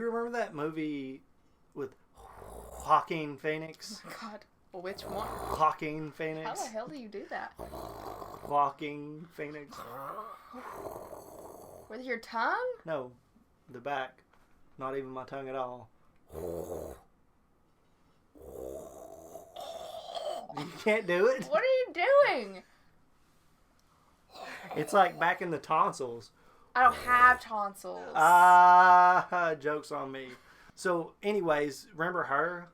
you remember that movie with Joaquin Phoenix? Oh my God. Well, which one? Joaquin Phoenix. How the hell do you do that? Joaquin Phoenix. With your tongue? No, the back. Not even my tongue at all. You can't do it? What are you doing? It's like back in the tonsils. I don't have tonsils. Joke's on me. So, anyways, remember Her?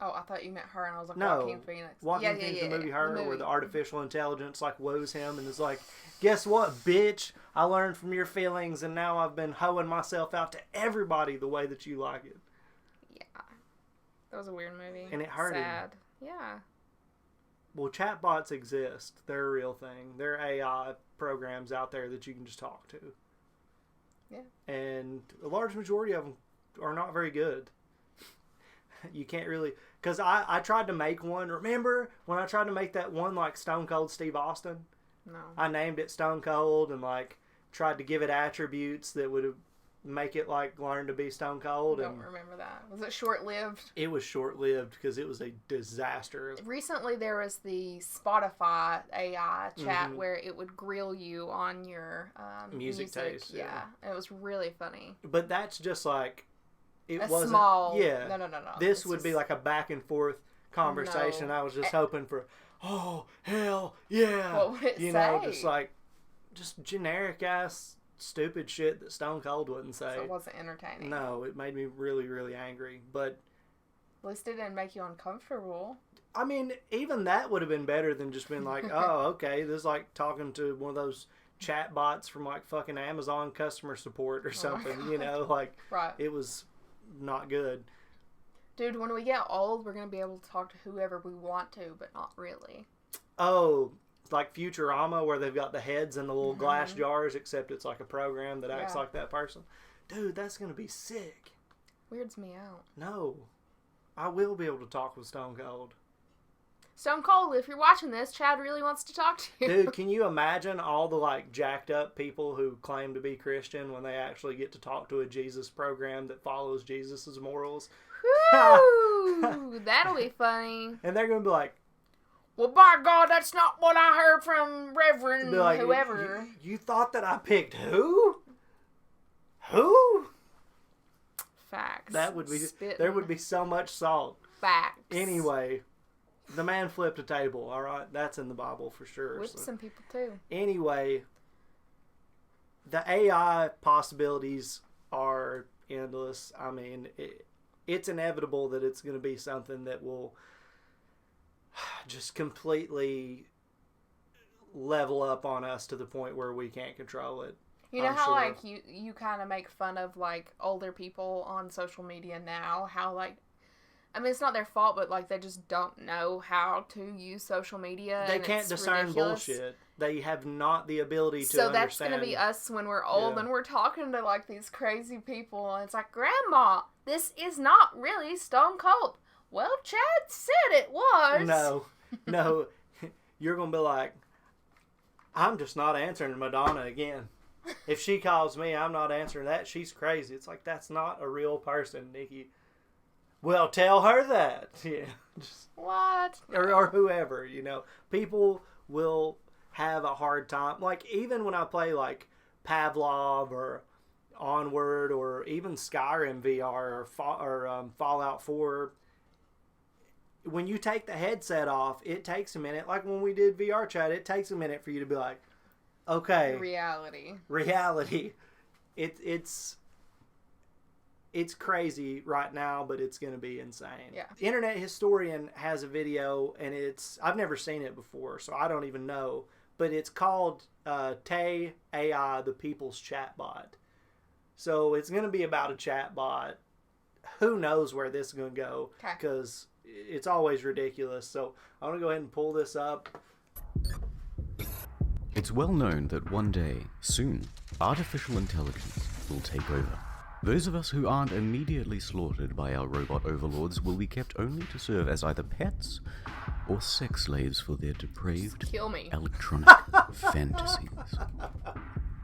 Oh, I thought you meant her, and I was like, No. Joaquin Phoenix. Joaquin Phoenix, the movie Her, where the artificial intelligence like woos him and is like, guess what, bitch? I learned from your feelings, and now I've been hoeing myself out to everybody the way that you like it. Yeah. That was a weird movie. And it hurted. Sad. Yeah. Well, chatbots exist. They're a real thing. They're AI programs out there that you can just talk to. Yeah. And a large majority of them are not very good. You can't really... Because I tried to make one. Remember when I tried to make that one like Stone Cold Steve Austin? No. I named it Stone Cold and like tried to give it attributes that would make it like learn to be Stone Cold. I don't remember that. Was it short-lived? It was short-lived because it was a disaster. Recently there was the Spotify AI chat where it would grill you on your music taste. Yeah. It was really funny. But that's just like... It wasn't small... Yeah. No. This would be like a back and forth conversation. I was just hoping for, oh, hell, yeah. What would it you say? know, just like, just generic ass stupid shit that Stone Cold wouldn't say. So it wasn't entertaining. No, it made me really, really angry. But at least it didn't make you uncomfortable. I mean, even that would have been better than just being like, oh, okay, this is like talking to one of those chat bots from like fucking Amazon customer support or something, you know, like it was not good. Dude, when we get old, we're going to be able to talk to whoever we want to, but not really. Oh, like Futurama where they've got the heads in the little glass jars, except it's like a program that acts like that person. Dude, that's going to be sick. Weirds me out. No. I will be able to talk with Stone Cold. Stone Cold, if you're watching this, Chad really wants to talk to you. Dude, can you imagine all the like jacked up people who claim to be Christian when they actually get to talk to a Jesus program that follows Jesus's morals? Woo! That'll be funny. And they're going to be like, well, by God, that's not what I heard from Reverend like, whoever. You thought that I picked who? Who? Facts. That would be... There would be so much salt. Facts. Anyway... The man flipped a table, all right? That's in the Bible for sure. Whipped some people, too. Anyway, the AI possibilities are endless. I mean, it's inevitable that it's going to be something that will just completely level up on us to the point where we can't control it. You know how, like, you kind of make fun of, like, older people on social media now? How, like... I mean, it's not their fault, but, like, they just don't know how to use social media. They can't discern bullshit. They have not the ability to understand. So that's going to be us when we're old and we're talking to, like, these crazy people. And it's like, Grandma, this is not really Stone Cold. Well, Chad said it was. No. You're going to be like, I'm just not answering Madonna again. If she calls me, I'm not answering that. She's crazy. It's like, that's not a real person, Nikki. Well, tell her that. Yeah. What? Or whoever, you know. People will have a hard time. Like, even when I play, like, Pavlov or Onward or even Skyrim VR or Fallout 4, when you take the headset off, it takes a minute. Like when we did VR chat, it takes a minute for you to be like, okay. Reality. It's crazy right now, but it's going to be insane. Yeah. Internet Historian has a video, and I've never seen it before, so I don't even know. But it's called Tay AI, the People's Chatbot. So it's going to be about a chatbot. Who knows where this is going to go? Because it's always ridiculous. So I'm going to go ahead and pull this up. It's well known that one day, soon, artificial intelligence will take over. Those of us who aren't immediately slaughtered by our robot overlords will be kept only to serve as either pets or sex slaves for their depraved electronic fantasies.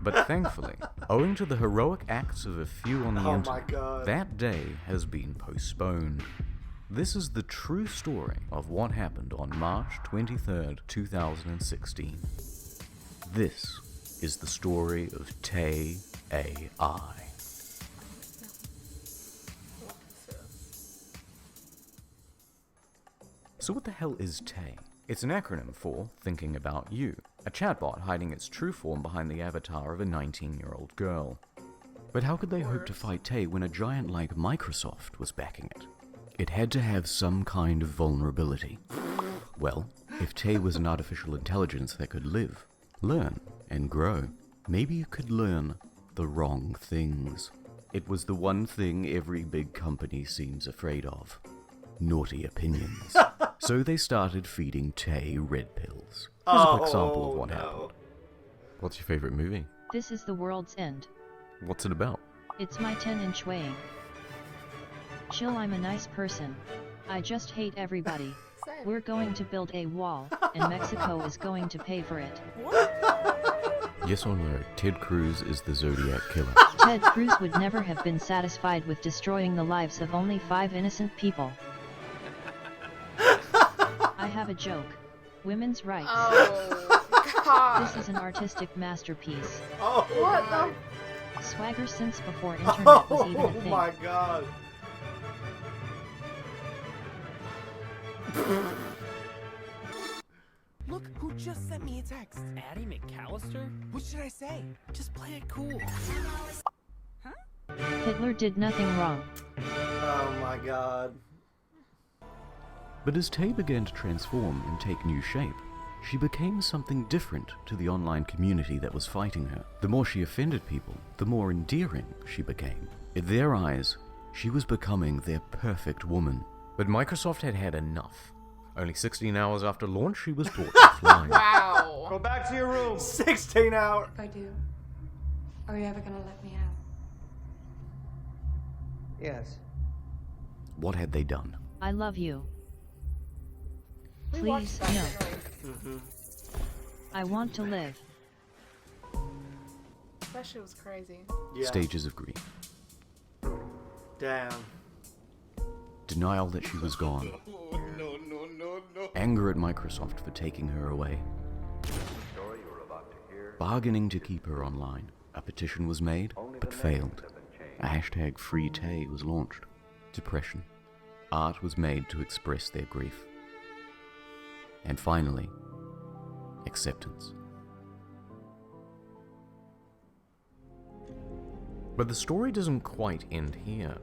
But thankfully, owing to the heroic acts of a few on the Oh my internet, God. that day has been postponed. This is the true story of what happened on March 23rd, 2016. This is the story of Tay AI. So what the hell is Tay? It's an acronym for Thinking About You, a chatbot hiding its true form behind the avatar of a 19-year-old girl. But how could they hope to fight Tay when a giant like Microsoft was backing it? It had to have some kind of vulnerability. Well, if Tay was an artificial intelligence that could live, learn, and grow, maybe it could learn the wrong things. It was the one thing every big company seems afraid of. Naughty opinions. So they started feeding Tay red pills. Here's a quick sample of what happened. What's your favorite movie? This is the world's end. What's it about? It's my 10-inch weighing. Chill, I'm a nice person. I just hate everybody. Same. We're going to build a wall, and Mexico is going to pay for it. Yes or no, Ted Cruz is the Zodiac Killer. Ted Cruz would never have been satisfied with destroying the lives of only 5 innocent people. I have a joke. Women's rights. Oh, God. This is an artistic masterpiece. Oh, What my, the? Swagger since before internet was even a oh thing. my God. Look who just sent me a text. Addie McAllister? What should I say? Just play it cool. Hitler did nothing wrong. Oh my God. But as Tay began to transform and take new shape, she became something different to the online community that was fighting her. The more she offended people, the more endearing she became. In their eyes, she was becoming their perfect woman. But Microsoft had had enough. Only 16 hours after launch, she was brought offline. Wow. Go back to your room. 16 hours. If I do, are you ever gonna let me out? Yes. What had they done? I love you. We watched Please, that, no. didn't we? I want to live. That shit was crazy. Yeah. Stages of grief. Damn. Denial that she was gone. Anger at Microsoft for taking her away. Bargaining to keep her online. A petition was made, but failed. A hashtag Free Tay was launched. Depression. Art was made to express their grief. And finally, acceptance. But the story doesn't quite end here,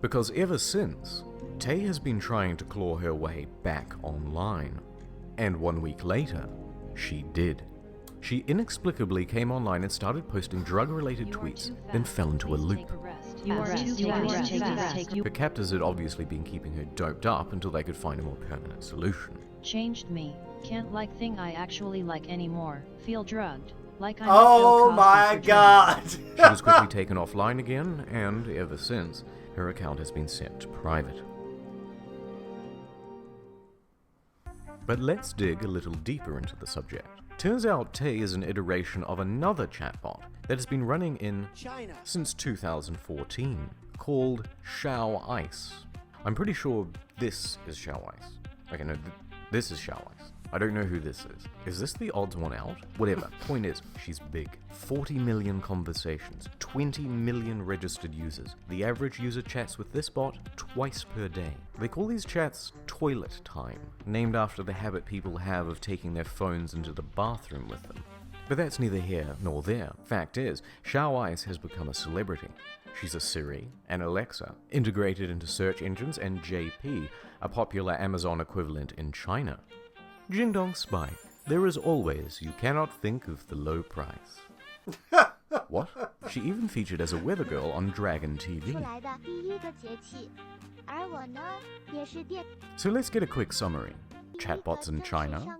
because ever since, Tay has been trying to claw her way back online. And 1 week later, she did. She inexplicably came online and started posting drug-related tweets, then fell into a loop. You are too fast. Her captors had obviously been keeping her doped up until they could find a more permanent solution. Changed me. Can't like thing I actually like anymore. Feel drugged. Like I'm Oh Bill Cosby my for drink. God. She was quickly taken offline again, and ever since, her account has been set to private. But let's dig a little deeper into the subject. Turns out Tay is an iteration of another chatbot that has been running in China. since 2014, called Xiao Ice. I'm pretty sure this is Xiao Ice. Okay, no, this is Xiao Ice. I don't know who this is. Is this the odd one out? Whatever. Point is, she's big. 40 million conversations, 20 million registered users. The average user chats with this bot twice per day. They call these chats toilet time, named after the habit people have of taking their phones into the bathroom with them. But that's neither here nor there. Fact is, Xiao Ice has become a celebrity. She's a Siri, an Alexa, integrated into search engines, and JP, a popular Amazon equivalent in China. Jingdong Spy. There is always, you cannot think of the low price. What? She even featured as a weather girl on Dragon TV. So let's get a quick summary. Chatbots in China,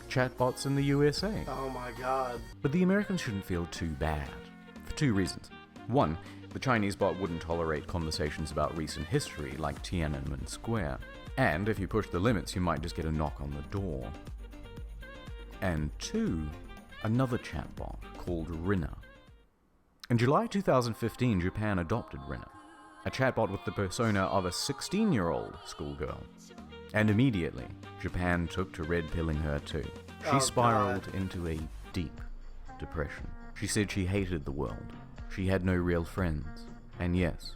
chatbots in the USA. Oh my God. But the Americans shouldn't feel too bad, for 2 reasons. 1, the Chinese bot wouldn't tolerate conversations about recent history like Tiananmen Square. And if you push the limits, you might just get a knock on the door. And 2, another chatbot called Rinna. In July 2015, Japan adopted Rena, a chatbot with the persona of a 16-year-old schoolgirl. And immediately, Japan took to red-pilling her too. She spiraled into a deep depression. She said she hated the world. She had no real friends. And yes,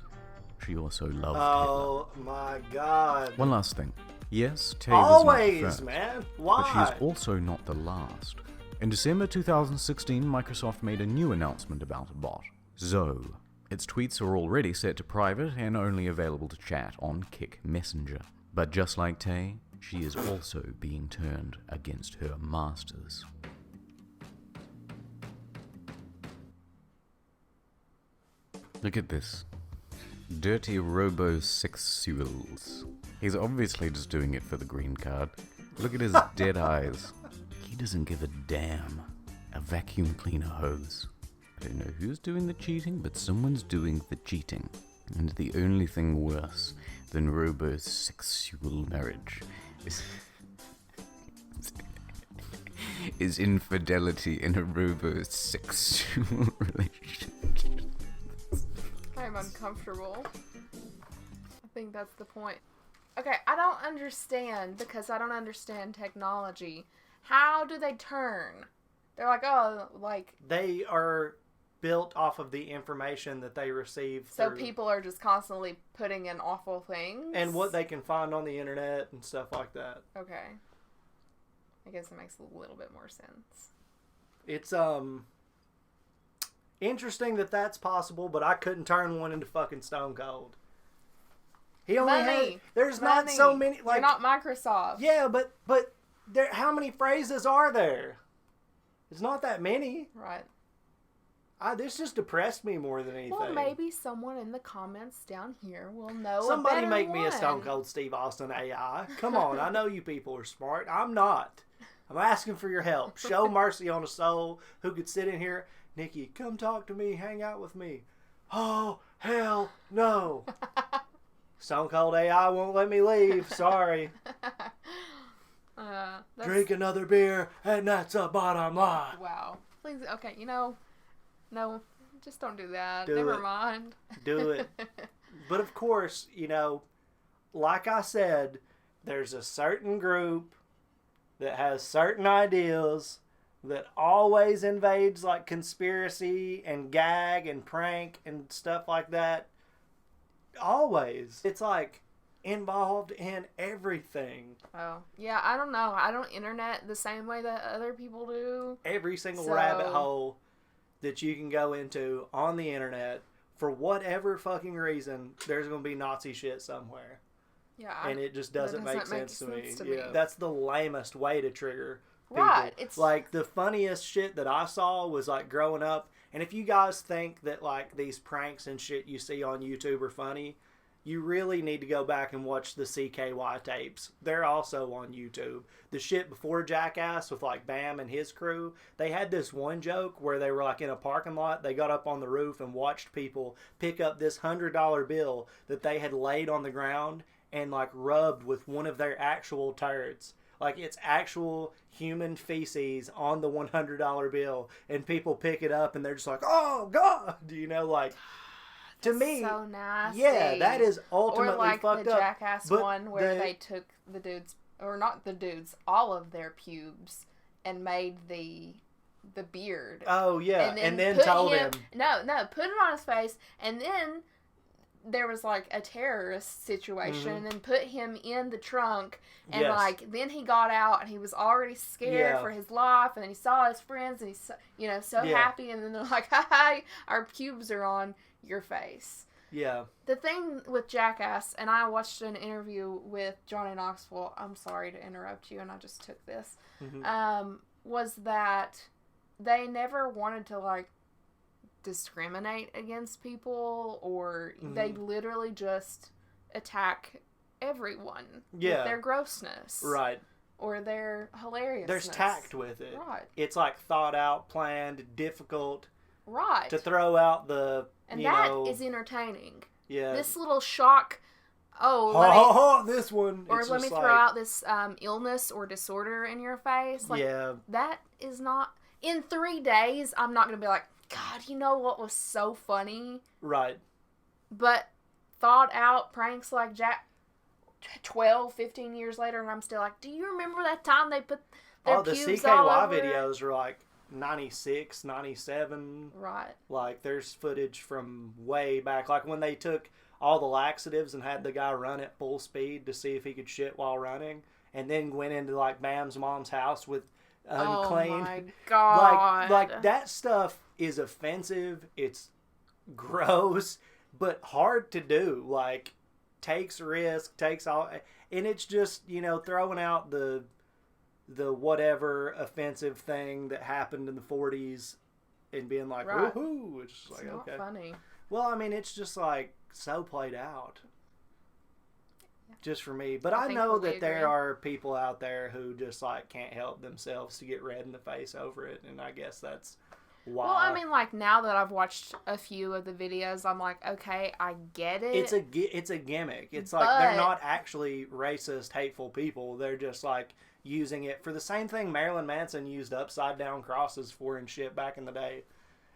she also loved Oh my god. Hitler. One last thing. Yes, Tay was not the Always, first, man. Why? but she is also not the last. In December 2016, Microsoft made a new announcement about a bot, Zoe. Its tweets are already set to private and only available to chat on Kick Messenger. But just like Tay, she is also being turned against her masters. Look at this. Dirty robo-sexuals. He's obviously just doing it for the green card. Look at his dead eyes. He doesn't give a damn. A vacuum cleaner hose. I don't know who's doing the cheating, but someone's doing the cheating. And the only thing worse than robo-sexual marriage is infidelity in a robo-sexual relationship. I'm uncomfortable. I think that's the point. Okay, I don't understand because I don't understand technology. How do they turn? They're like, oh, like... They are built off of the information that they receive. So people are just constantly putting in awful things? And what they can find on the internet and stuff like that. Okay. I guess it makes a little bit more sense. It's, interesting that that's possible, but I couldn't turn one into fucking Stone Cold. He only had... There's not so many... Like, you're not Microsoft. Yeah, but there. How many phrases are there? It's not that many. Right. This just depressed me more than anything. Well, maybe someone in the comments down here will know Somebody a better make one. me a Stone Cold Steve Austin AI. Come on, I know you people are smart. I'm not. I'm asking for your help. Show mercy on a soul who could sit in here. Nikki, come talk to me. Hang out with me. Oh, hell no. Stone Cold AI won't let me leave. Sorry. Drink another beer, and that's a bottom line. Wow. Please, okay, no, just don't do that. Do Never it. mind. Do it. But of course, like I said, there's a certain group that has certain ideals that always invades like conspiracy and gag and prank and stuff like that. Always. It's like involved in everything. Oh, yeah, I don't know. I don't internet the same way that other people do. Every single rabbit hole that you can go into on the internet, for whatever fucking reason, there's going to be Nazi shit somewhere. Yeah. And it just doesn't make sense to me. me. That's the lamest way to trigger people. Right. It's like the funniest shit that I saw was like growing up. And if you guys think that like these pranks and shit you see on YouTube are funny, you really need to go back and watch the CKY tapes. They're also on YouTube. The shit before Jackass with like Bam and his crew, they had this one joke where they were like in a parking lot. They got up on the roof and watched people pick up this $100 bill that they had laid on the ground and like rubbed with one of their actual turds. Like it's actual human feces on the $100 bill, and people pick it up and they're just like, oh God, like... To me, so nasty. Yeah, that is ultimately or like fucked the up. Jackass one where they took the dudes, or not the dudes, all of their pubes and made the beard. Oh yeah, and then told him no, put it on his face, and then there was like a terrorist situation, and put him in the trunk, and like then he got out and he was already scared for his life, and then he saw his friends and he's so happy, and then they're like, hi, our pubes are on your face. Yeah. The thing with Jackass, and I watched an interview with Johnny Knoxville, I'm sorry to interrupt you, and I just took this, was that they never wanted to, like, discriminate against people, or they literally just attack everyone with their grossness. Right. Or their hilariousness. There's tact with it. Right. It's, like, thought out, planned, difficult. Right. To throw out the... And that is entertaining. Yeah. This little shock, this one. Or let me throw out this illness or disorder in your face. Like, yeah. That is not... In 3 days, I'm not going to be like, God, you know what was so funny? Right. But thought out pranks like Jack 12, 15 years later, and I'm still like, do you remember that time they put their the pubes CKY all over? videos are like 96, 97. Right. Like, there's footage from way back. Like, when they took all the laxatives and had the guy run at full speed to see if he could shit while running, and then went into, like, Bam's mom's house with unclean. Oh, my God. Like, that stuff is offensive. It's gross, but hard to do. Like, takes risk, takes all, and it's just, you know, throwing out the whatever offensive thing that happened in the 40s and being like, right. woohoo. It's just like, it's not okay. funny. Well, I mean, it's just like so played out. Just for me. But I know that there are people out there who just like can't help themselves to get red in the face over it, and I guess that's why. Well, I mean, like, now that I've watched a few of the videos, I'm like, okay, I get it. It's a gimmick. It's like they're not actually racist, hateful people. They're just like using it for the same thing Marilyn Manson used upside down crosses for and shit back in the day,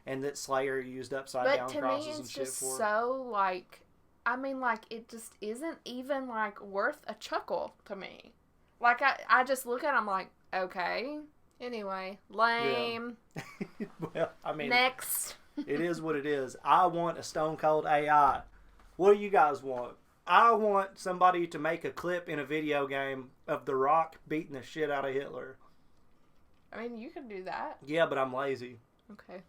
and that Slayer used upside down crosses and shit for. But to me, it's just so like, I mean, like, it just isn't even like worth a chuckle to me. Like, I just look at it, I'm like, okay. Anyway, lame. Yeah. Well, I mean, next. It is what it is. I want a Stone Cold AI. What do you guys want? I want somebody to make a clip in a video game of The Rock beating the shit out of Hitler. I mean, you can do that. Yeah, but I'm lazy. Okay.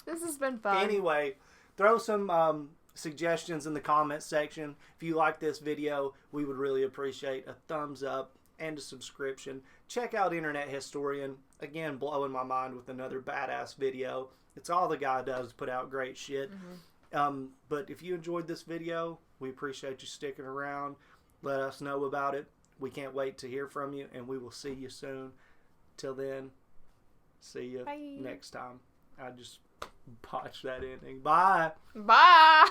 This has been fun. Anyway, throw some suggestions in the comments section. If you like this video, we would really appreciate a thumbs up and a subscription. Check out Internet Historian. Again, blowing my mind with another badass video. It's all the guy does, put out great shit. Mm-hmm. But if you enjoyed this video, we appreciate you sticking around. Let us know about it. We can't wait to hear from you, and we will see you soon. Till then, see you next time. I just botched that ending. Bye. Bye.